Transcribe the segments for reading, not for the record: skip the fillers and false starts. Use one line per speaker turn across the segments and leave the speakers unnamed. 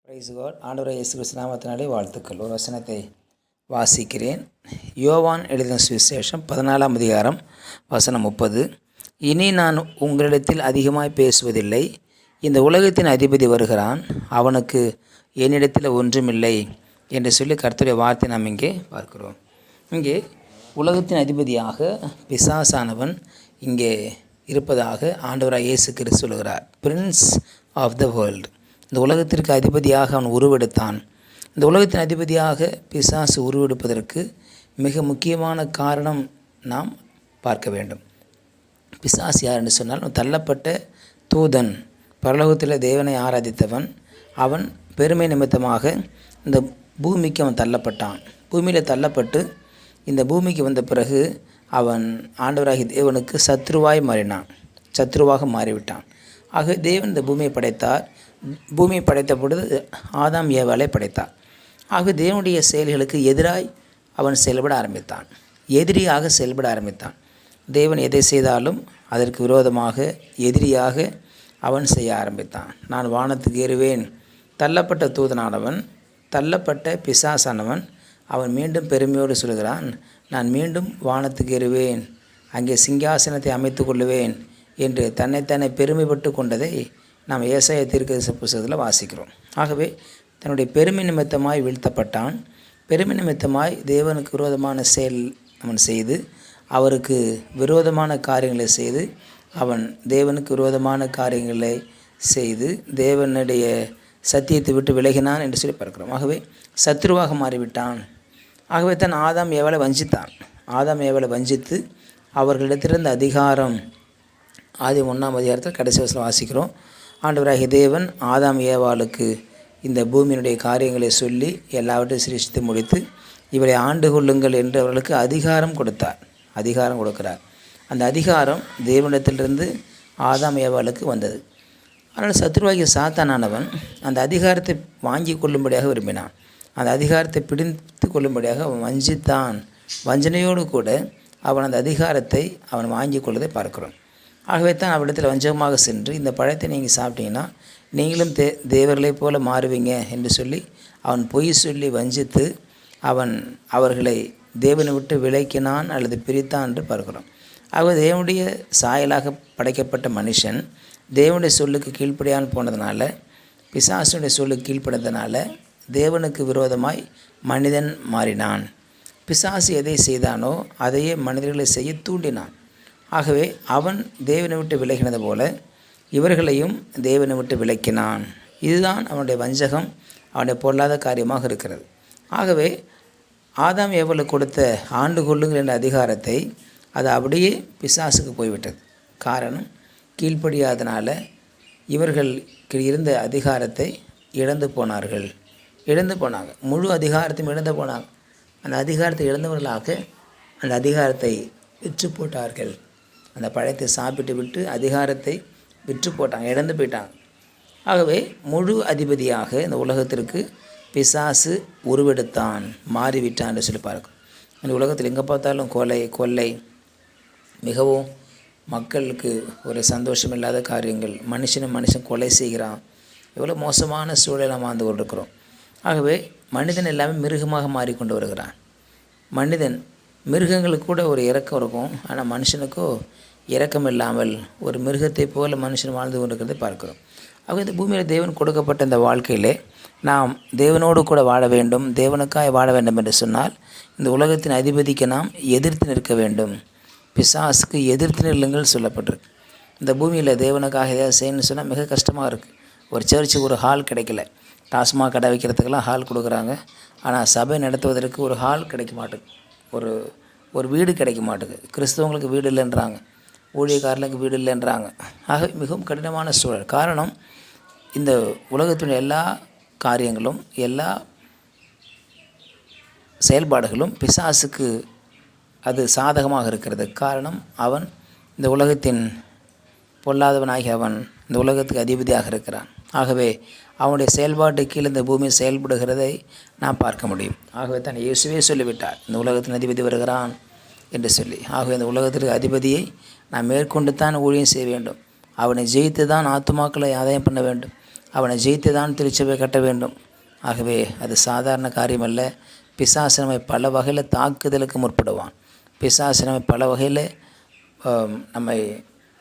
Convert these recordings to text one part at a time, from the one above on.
Price God. ஆண்டவராகிய இயேசு கிறிஸ்து நாமத்தினாலே வாழ்த்துக்கள். ஒரு வசனத்தை வாசிக்கிறேன். யோவான் எழுதின சுவிசேஷம் 14ஆம் அதிகாரம் வசனம் 30. இனி நான் உங்களிடத்தில் அதிகமாய் பேசுவதில்லை. இந்த உலகத்தின் அதிபதி வருகிறான், அவனுக்கு என்னிடத்தில் ஒன்றுமில்லை என்று சொல்லி கர்த்தருடைய வார்த்தை நாம் இங்கே பார்க்கிறோம். இங்கே உலகத்தின் அதிபதியாக பிசாசானவன் இங்கே இருப்பதாக ஆண்டவராகிய இயேசு கிறிஸ்து சொல்கிறார். பிரின்ஸ் ஆஃப் த வேர்ல்டு, இந்த உலகத்திற்கு அதிபதியாக அவன் உருவெடுத்தான். இந்த உலகத்தின் அதிபதியாக பிசாசு உருவெடுப்பதற்கு மிக முக்கியமான காரணம் நாம் பார்க்க வேண்டும். பிசாசு யார் என்று சொன்னால், தள்ளப்பட்ட தூதன், பரலோகத்தில் தேவனை ஆராதித்தவன். அவன் பெருமை நிமித்தமாக இந்த பூமிக்கு அவன் தள்ளப்பட்டான். பூமியில் தள்ளப்பட்டு இந்த பூமிக்கு வந்த பிறகு அவன் ஆண்டவராகிய தேவனுக்கு சத்ருவாய் மாறினான், சத்ருவாக மாறிவிட்டான். ஆக தேவன் இந்த பூமியை படைத்தார். பூமியை படைத்த பொழுது ஆதாம் ஏவாளை படைத்தார். ஆக தேவனுடைய செயல்களுக்கு எதிராய் அவன் செயல்பட ஆரம்பித்தான், எதிரியாக செயல்பட ஆரம்பித்தான். தேவன் எதை செய்தாலும் அதற்கு விரோதமாக எதிரியாக அவன் செய்ய ஆரம்பித்தான். நான் வானத்துக்கு ஏறுவேன். தள்ளப்பட்ட தூதனானவன், தள்ளப்பட்ட பிசாசானவன், அவன் மீண்டும் பெருமையோடு சொல்கிறான், நான் மீண்டும் வானத்துக்கு ஏறுவேன், அங்கே சிங்காசனத்தை அமைத்து கொள்ளுவேன் என்று தன்னைத்தானே பெருமைப்பட்டு கொண்டதை நாம் ஏசாயா தீர்க்கதரிசி புத்தகத்தில் வாசிக்கிறோம். ஆகவே தன்னுடைய பெருமை நிமித்தமாய் வீழ்த்தப்பட்டான். பெருமை நிமித்தமாய் தேவனுக்கு விரோதமான செயல் அவன் செய்து, அவருக்கு விரோதமான காரியங்களை செய்து, அவன் தேவனுக்கு விரோதமான காரியங்களை செய்து தேவனுடைய சத்தியத்தை விட்டு விலகினான் என்று சொல்லி பார்க்கிறோம். ஆகவே சத்ருவாக மாறிவிட்டான். ஆகவே தான் ஆதாம் ஏவாளை வஞ்சித்தான். ஆதாம் ஏவாளை வஞ்சித்து அவர்களிடத்திலிருந்த அதிகாரம், ஆதி 1ஆம் அதிகாரத்தில் கடைசி வசனம் வாசிக்கிறோம். ஆண்டவராகிய தேவன் ஆதாம் ஏவாளுக்கு இந்த பூமியினுடைய காரியங்களை சொல்லி எல்லாவற்றையும் சிருஷ்டித்து முடித்து இவரை ஆண்டு கொள்ளுங்கள் என்று அவர்களுக்கு அதிகாரம் கொடுத்தார், அதிகாரம் கொடுக்கிறார். அந்த அதிகாரம் தேவனிடத்திலிருந்து ஆதாம் ஏவாளுக்கு வந்தது. அதனால் சத்ருவாகிய சாத்தானானவன் அந்த அதிகாரத்தை வாங்கி கொள்ளும்படியாக விரும்பினான். அந்த அதிகாரத்தை பிடித்து கொள்ளும்படியாக அவன் வஞ்சித்தான். வஞ்சனையோடு கூட அவன் அந்த அதிகாரத்தை அவன் வாங்கி கொள்வதை பார்க்கிறோம். ஆகவே தான் அவரிடத்தில் வஞ்சகமாக சென்று, இந்த பழத்தை நீங்கள் சாப்பிட்டீங்கன்னா நீங்களும் தேவர்களைப் போல மாறுவீங்க என்று சொல்லி அவன் பொய் சொல்லி வஞ்சித்து அவர்களை தேவனை விட்டு விலக்கினான் அல்லது பிரித்தான் என்று பார்க்கிறோம். ஆகவே தேவனுடைய சாயலாக படைக்கப்பட்ட மனுஷன் தேவனுடைய சொல்லுக்கு கீழ்ப்படியாமல் போனதுனால, பிசாசுடைய சொல்லுக்கு கீழ்ப்படினதுனால தேவனுக்கு விரோதமாய் மனிதன் மாறினான். பிசாசு எதை செய்தானோ அதையே மனிதர்களை செய்ய தூண்டினான். ஆகவே அவன் தேவனை விட்டு விலகினது போல இவர்களையும் தேவனை விட்டு விலக்கினான். இதுதான் அவனுடைய வஞ்சகம், அவனுடைய பொருளாத காரியமாக இருக்கிறது. ஆகவே ஆதாம் ஏவாளுக்கு கொடுத்த ஆண்டு கொள்ளுங்கள் என்ற அதிகாரத்தை அது அப்படியே பிசாசுக்கு போய்விட்டது. காரணம், கீழ்ப்படியாதனால இவர்களுக்கு இருந்த அதிகாரத்தை இழந்து போனாங்க. முழு அதிகாரத்தையும் இழந்து போனாங்க. அந்த அதிகாரத்தை இழந்தவர்களாக அந்த அதிகாரத்தை விற்று போட்டார்கள். அந்த பழத்தை சாப்பிட்டு விட்டு அதிகாரத்தை விற்று போட்டாங்க, இழந்து போயிட்டாங்க. ஆகவே முழு அதிபதியாக இந்த உலகத்திற்கு பிசாசு உருவெடுத்தான், மாறிவிட்டான் என்று சொல்லி பார்க்கும். இந்த உலகத்தில் எங்கே பார்த்தாலும் கொள்ளை, மிகவும் மக்களுக்கு ஒரு சந்தோஷம் இல்லாத காரியங்கள், மனுஷன் கொலை செய்கிறான். எவ்வளோ மோசமான சூழலை நாம் வாழ்ந்து கொண்டிருக்கிறோம். ஆகவே மனிதன் எல்லாமே மிருகமாக மாறிக்கொண்டு வருகிறான். மனிதன், மிருகங்களுக்கு கூட ஒரு இரக்கம் இருக்கும், ஆனால் மனுஷனுக்கோ இரக்கம் இல்லாமல் ஒரு மிருகத்தை போல மனுஷன் வாழ்ந்து கொண்டிருக்கிறதை பார்க்கிறோம். ஆக இந்த பூமியில் தேவன் கொடுக்கப்பட்ட இந்த வாழ்க்கையிலே நாம் தேவனோடு கூட வாழ வேண்டும், தேவனுக்காய் வாழ வேண்டும் என்று சொன்னால் இந்த உலகத்தின் அதிபதிக்கு நாம் எதிர்த்து நிற்க வேண்டும். பிசாசுக்கு எதிர்த்து நில்லுங்கள் சொல்லப்பட்டிருக்கு. இந்த பூமியில் தேவனுக்காக ஏதாவது செய்யணும்னு சொன்னால் மிக கஷ்டமாக இருக்குது. ஒரு சர்ச்சுக்கு ஒரு ஹால் கிடைக்கல. டாஸ்மாக் கடை வைக்கிறதுக்கெல்லாம் ஹால் கொடுக்குறாங்க, ஆனால் சபை நடத்துவதற்கு ஒரு ஹால் கிடைக்க மாட்டேங்குது, ஒரு வீடு கிடைக்க மாட்டேங்குது. கிறிஸ்தவங்களுக்கு வீடு இல்லைன்றாங்க, ஊழியக்காரர்களுக்கு வீடு இல்லைன்றாங்க. ஆக மிகவும் கடினமான சூழல். காரணம், இந்த உலகத்தினுடைய எல்லா காரியங்களும், எல்லா செயல்பாடுகளும் பிசாசுக்கு அது சாதகமாக இருக்கிறது. காரணம், அவன் இந்த உலகத்தின் பொல்லாதவனாகி அவன் இந்த உலகத்துக்கு அதிபதியாக இருக்கிறான். ஆகவே அவனுடைய செயல்பாட்டு கீழே இந்த பூமி செயல்படுகிறதை நாம் பார்க்க முடியும். ஆகவே தான் இயேசுவே சொல்லிவிட்டார், இந்த உலகத்தின் அதிபதி வருகிறான் என்று சொல்லி. ஆகவே இந்த உலகத்திற்கு அதிபதியை நாம் மேற்கொண்டு தான் ஊழியம் செய்ய வேண்டும். அவனை ஜெயித்து தான் ஆத்துமாக்களை ஆதாயம் பண்ண வேண்டும். அவனை ஜெயித்து தான் திருச்சபை கட்ட வேண்டும். ஆகவே அது சாதாரண காரியமல்ல. பிசாசு நம்மை பல வகையில் தாக்குதலுக்கு முற்படுவான். பிசாசு நம்மை பல வகையில்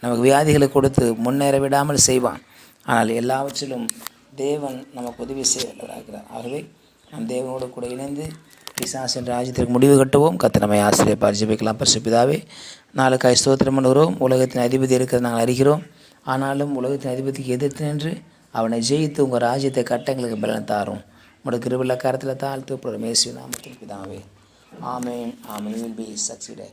நமக்கு வியாதிகளை கொடுத்து முன்னேற விடாமல் செய்வான். ஆனால் எல்லாவற்றிலும் தேவன் நமக்கு உதவி செய்கிறார். ஆகவே நம் தேவனோடு கூட இணைந்து பிசாசின் ராஜ்யத்திற்கு முடிவு கட்டுவோம். கர்த்தர் நம்மை ஆசீர்வதிப்பார். ஜெபிக்கலாம். பரிசுத்த பிதாவே, நாளுக்காய் ஸ்தோத்திரம் பண்ணுகிறோம். உலகத்தின் அதிபதி இருக்கிறது நாங்கள் அறிகிறோம். ஆனாலும் உலகத்தின் அதிபதிக்கு எதிர்த்து நின்று அவனை ஜெயித்து உங்கள் ராஜ்யத்தை கட்டங்களுக்கு பலன் தாரும். உங்களோட கிருபையுள்ள கரத்தில் தாழ்த்து இயேசுவின் நாமத்தில் பிதாவே. ஆமென். ஆமென். You will be succeeded.